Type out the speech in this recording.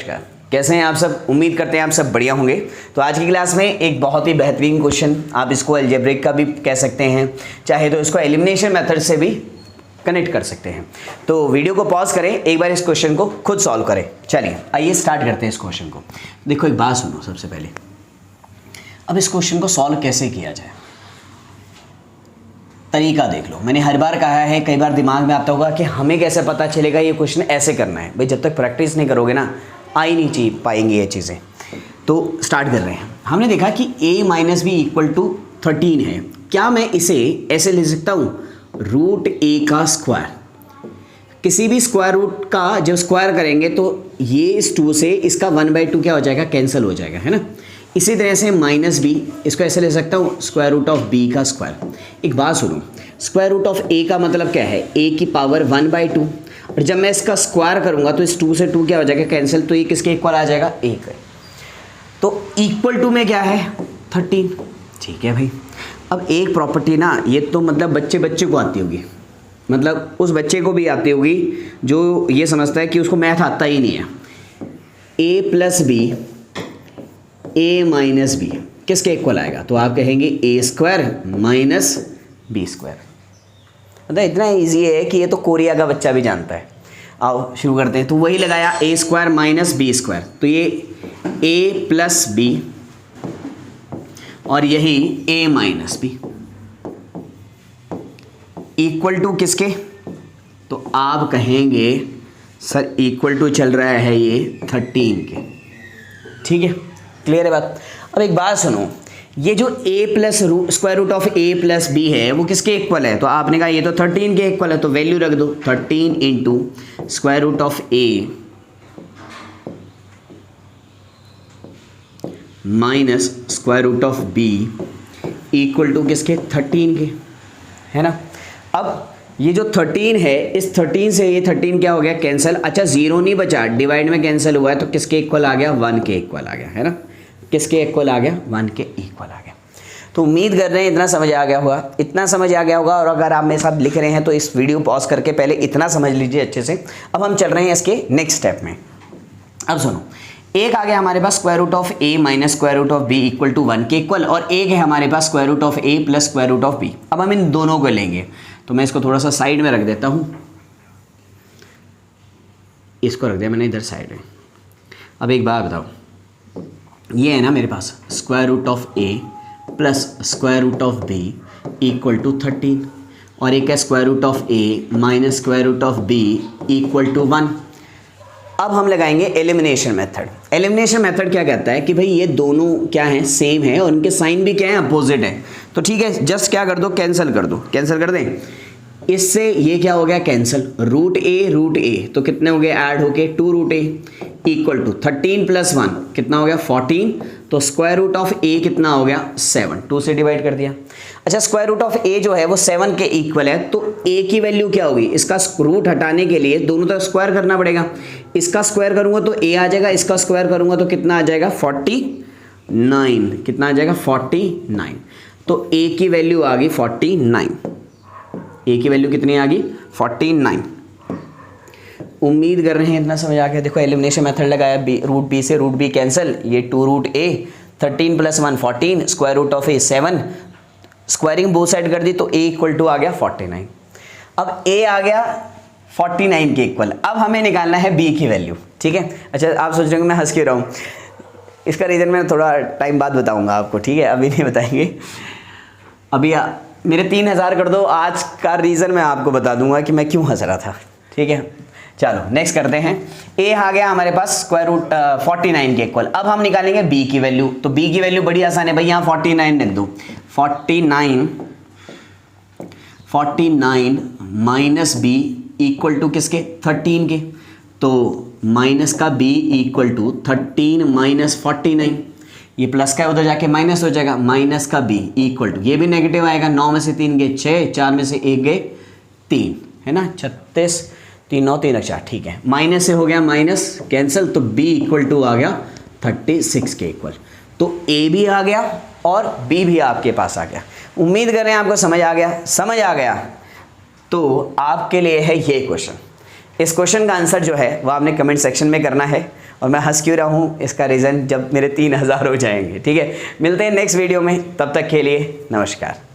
नमस्कार, कैसे हैं आप सब। उम्मीद करते हैं आप सब बढ़िया होंगे। तो आज की क्लास में एक बहुत ही बेहतरीन क्वेश्चन, आप इसको अलजेब्रिक का भी कह सकते हैं, चाहे तो इसको एलिमिनेशन मेथड से भी कनेक्ट कर सकते हैं। तो वीडियो को पॉज करें, एक बार इस क्वेश्चन को खुद सॉल्व करें। चलिए आइए स्टार्ट करते हैं इस क्वेश्चन को। देखो एक बात सुनो सबसे पहले, अब इस क्वेश्चन को सॉल्व कैसे किया जाए, तरीका देख लो। मैंने हर बार कहा है, कई बार दिमाग में आता होगा कि हमें कैसे पता चलेगा ये क्वेश्चन ऐसे करना है। भाई जब तक प्रैक्टिस नहीं करोगे ना, आ ही नहीं पाएंगे ये चीज़ें। तो स्टार्ट कर रहे हैं। हमने देखा कि a minus B equal to 13 है। क्या मैं इसे ऐसे लिख सकता हूँ, रूट a का स्क्वायर। किसी भी स्क्वायर रूट का जब स्क्वायर करेंगे तो ये इस 2 से इसका 1/2 क्या हो जाएगा, कैंसिल हो जाएगा, है ना। इसी तरह से माइनस बी, इसको ऐसे ले सकता हूँ स्क्वायर रूट ऑफ बी का स्क्वायर। एक बात सुनो, स्क्वायर रूट ऑफ ए का मतलब क्या है, ए की पावर 1/2। और जब मैं इसका स्क्वायर करूँगा तो इस 2 से 2 क्या हो जाएगा, कैंसिल। तो ये किसके इक्वल आ जाएगा, ए का। तो इक्वल टू में क्या है, 13। ठीक है भाई। अब एक प्रॉपर्टी ना, ये तो मतलब बच्चे को आती होगी, मतलब उस बच्चे को भी आती होगी जो ये समझता है कि उसको मैथ आता ही नहीं है। ए प्लस बी, ए माइनस बी किसके इक्वल आएगा, तो आप कहेंगे ए स्क्वायर माइनस बी स्क्वायर। मतलब इतना इजी है कि ये तो कोरिया का बच्चा भी जानता है। आओ शुरू करते हैं। तो वही लगाया, ए स्क्वायर माइनस बी स्क्वायर, तो ये ए प्लस बी और यही ए माइनस बी इक्वल टू किसके, तो आप कहेंगे सर इक्वल टू चल रहा है ये 13 के। ठीक है, क्लियर है बात। अब एक बात सुनो, ये जो a plus square root of a plus B है वो किसके इक्वल है, तो आपने कहा ये तो 13 के इक्वल है, तो वैल्यू रख दो 13 into square root of a minus square root of b equal to किसके, 13 के, है ना। अब ये जो 13 है, इस 13 से ये 13 क्या हो गया, कैंसिल। अच्छा 0 नहीं बचा, डिवाइड में कैंसिल हुआ है, तो किसके इक्वल आ गया, 1 के इक्वल आ गया, है ना। किसके इक्वल आ गया, 1 के इक्वल आ गया। तो उम्मीद कर रहे हैं इतना समझ आ गया होगा, इतना समझ आ गया होगा। और अगर आप मेरे साथ लिख रहे हैं तो इस वीडियो पॉज करके पहले इतना समझ लीजिए अच्छे से। अब हम चल रहे हैं इसके नेक्स्ट स्टेप में। अब सुनो, एक आ गया हमारे पास square root of a minus square root of b equal to 1 के इक्वल, और एक है हमारे पास square root of a plus square root of b। अब हम इन दोनों को लेंगे, तो मैं इसको थोड़ा सा साइड में रख देता हूँ, इसको रख दिया मैंने इधर साइड में। अब एक बात बताओ, ये है ना मेरे पास square root of a plus square root of b equal to 13, और एक है square root of a minus square root of b equal to 1। अब हम लगाएंगे एलिमिनेशन मेथड। एलिमिनेशन मेथड क्या कहता है कि भाई ये दोनों क्या हैं, सेम है, और उनके साइन भी क्या है, अपोजिट है। तो ठीक है, जस्ट क्या कर दो, कैंसिल कर दो, कैंसिल कर दें। इससे ये क्या हो गया, कैंसिल। रूट ए तो कितने हो गए ऐड होके, 2 root A equal to 13 plus 1 कितना हो गया, 14। तो स्क्वायर रूट ऑफ ए कितना हो गया, 7, 2 से डिवाइड कर दिया। अच्छा स्क्वायर रूट ऑफ ए जो है वो 7 के इक्वल है, तो ए की वैल्यू क्या होगी, इसका रूट हटाने के लिए दोनों तरफ स्क्वायर करना पड़ेगा। इसका स्क्वायर करूंगा तो ए आ जाएगा, इसका स्क्वायर करूंगा तो कितना आ जाएगा, 49। कितना आ जाएगा, 49। तो ए की वैल्यू आ गई 49। ए की वैल्यू कितनी आ गई, 49। उम्मीद कर रहे हैं इतना समझ आ गया। देखो एलिमिनेशन मेथड लगाया, रूट बी से रूट बी कैंसिल, ये 2 root A, 13 plus 1 14, square root of A 7, squaring both side कर दी तो ए इक्वल टू आ गया 49। अब ए आ गया 49 के इक्वल। अब हमें निकालना है बी की वैल्यू। ठीक है, अच्छा आप सोच रहे हो मैं हंस क्यों रहा हूँ, इसका रीज़न मैं थोड़ा टाइम बाद बताऊँगा आपको, ठीक है, अभी नहीं बताएंगे। अभी मेरे 3000 कर दो, आज का रीज़न मैं आपको बता दूंगा कि मैं क्यों हंस रहा था। ठीक है, चलो नेक्स्ट करते हैं। ए आ गया हमारे पास स्क्वायर रूट 49 के इक्वल। अब हम निकालेंगे बी की वैल्यू। तो बी की वैल्यू बड़ी आसान है भाई, यहाँ 49 रख दो। 49 माइनस बी इक्वल टू किसके, 13 के। तो माइनस का बी इक्वल टू 13 माइनस 49, ये प्लस का उधर जाके माइनस हो जाएगा, माइनस का बी इक्वल टू, ये भी नेगेटिव आएगा, 9 में से 3 गए 6, 4 में से 1 गए 3, है ना, 36, 3 9 3 4। ठीक है, माइनस से हो गया माइनस, कैंसिल, तो b इक्वल टू आ गया 36 के इक्वल। तो a भी आ गया और b भी आपके पास आ गया। उम्मीद कर रहे हैं आपको समझ आ गया। समझ आ गया तो आपके लिए है ये क्वेश्चन। इस क्वेश्चन का आंसर जो है वो आपने कमेंट सेक्शन में करना है, और मैं हंस क्यों रहा हूँ इसका रीज़न जब मेरे 3000 हो जाएंगे। ठीक है, मिलते हैं नेक्स्ट वीडियो में, तब तक के लिए नमस्कार।